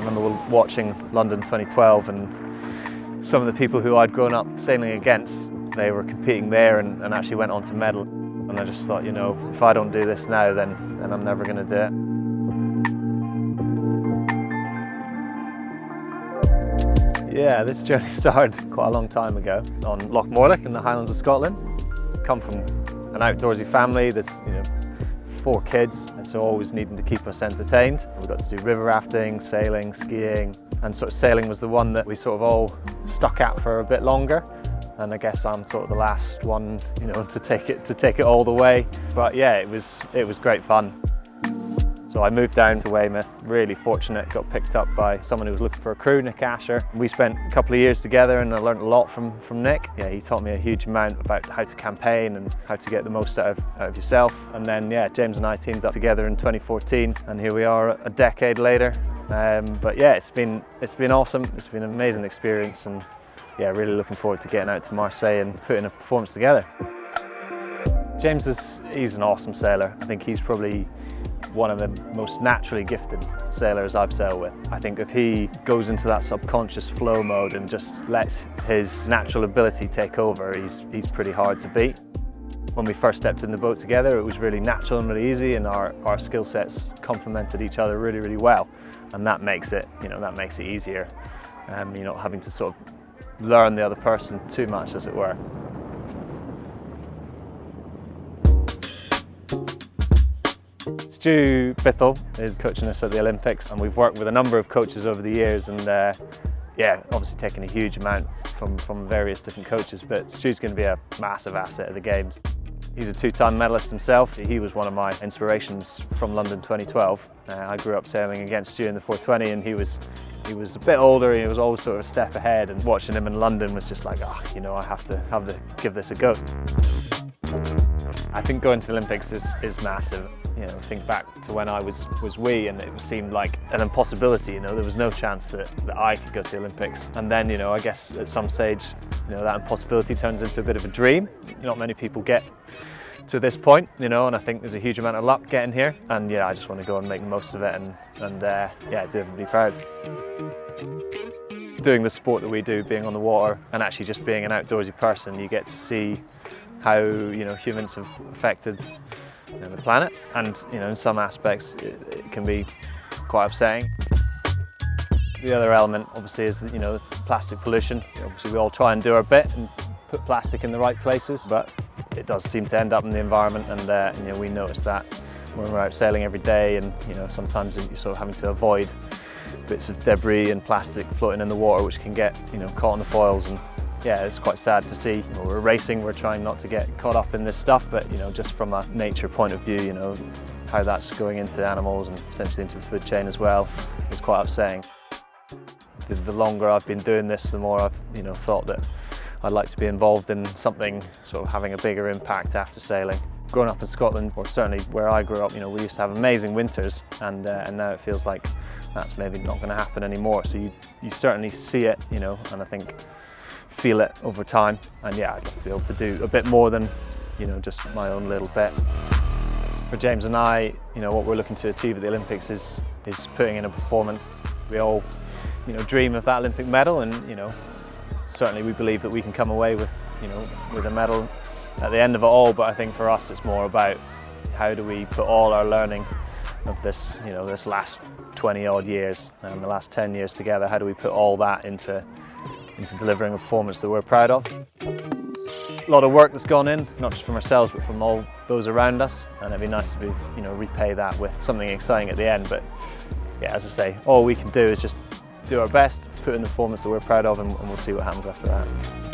remember watching London 2012 and some of the people who I'd grown up sailing against, they were competing there and actually went on to medal. And I just thought, you know, if I don't do this now, then I'm never going to do it. Yeah, this journey started quite a long time ago on Loch Morlich in the Highlands of Scotland. Come from an outdoorsy family, there's 4 kids, and so always needing to keep us entertained. We got to do river rafting, sailing, skiing, and sort of sailing was the one that we sort of all stuck at for a bit longer. And I guess I'm sort of the last one, to take it all the way. But yeah, it was great fun. So I moved down to Weymouth, really fortunate, got picked up by someone who was looking for a crew, Nick Asher. We spent a couple of years together and I learned a lot from Nick. Yeah, he taught me a huge amount about how to campaign and how to get the most out of yourself. And then yeah, James and I teamed up together in 2014 and here we are a decade later. But yeah, it's been awesome, it's been an amazing experience and yeah, really looking forward to getting out to Marseille and putting a performance together. James he's an awesome sailor. I think he's probably one of the most naturally gifted sailors I've sailed with. I think if he goes into that subconscious flow mode and just lets his natural ability take over, he's pretty hard to beat. When we first stepped in the boat together, it was really natural and really easy, and our skill sets complemented each other really, really well. And that makes it, easier. You're not having to sort of learn the other person too much, as it were. Stu Bithell is coaching us at the Olympics, and we've worked with a number of coaches over the years, and yeah, obviously taken a huge amount from various different coaches, but Stu's going to be a massive asset at the Games. He's a 2-time medalist himself. He was one of my inspirations from London 2012. I grew up sailing against Stu in the 420, and he was a bit older, he was always sort of a step ahead, and watching him in London was just like, I have to give this a go. I think going to the Olympics is massive. Think back to when I was wee and it seemed like an impossibility. There was no chance that I could go to the Olympics. And then, I guess at some stage, that impossibility turns into a bit of a dream. Not many people get to this point, and I think there's a huge amount of luck getting here. And yeah, I just want to go and make the most of it and yeah, do everybody proud. Doing the sport that we do, being on the water and actually just being an outdoorsy person, you get to see how humans have affected the planet, and in some aspects it can be quite upsetting. The other element obviously is the plastic pollution. Obviously we all try and do our bit and put plastic in the right places, but it does seem to end up in the environment, and we notice that when we're out sailing every day, and sometimes you're sort of having to avoid bits of debris and plastic floating in the water which can get caught on the foils. And yeah, it's quite sad to see. We're racing, we're trying not to get caught up in this stuff, but just from a nature point of view, how that's going into animals and potentially into the food chain as well is quite upsetting. The longer I've been doing this, the more I've thought that I'd like to be involved in something sort of having a bigger impact after sailing. Growing up in Scotland, or certainly where I grew up, we used to have amazing winters, and now it feels like that's maybe not going to happen anymore. So you certainly see it, and I think feel it over time, and yeah, I'd love to be able to do a bit more than just my own little bit. For James and I, what we're looking to achieve at the Olympics is putting in a performance. We all dream of that Olympic medal, and certainly we believe that we can come away with with a medal at the end of it all. But I think for us it's more about how do we put all our learning of this this last 20 odd years and the last 10 years together, how do we put all that into delivering a performance that we're proud of. A lot of work that's gone in, not just from ourselves but from all those around us, and it'd be nice to be, repay that with something exciting at the end. But yeah, as I say, all we can do is just do our best, put in the performance that we're proud of, and we'll see what happens after that.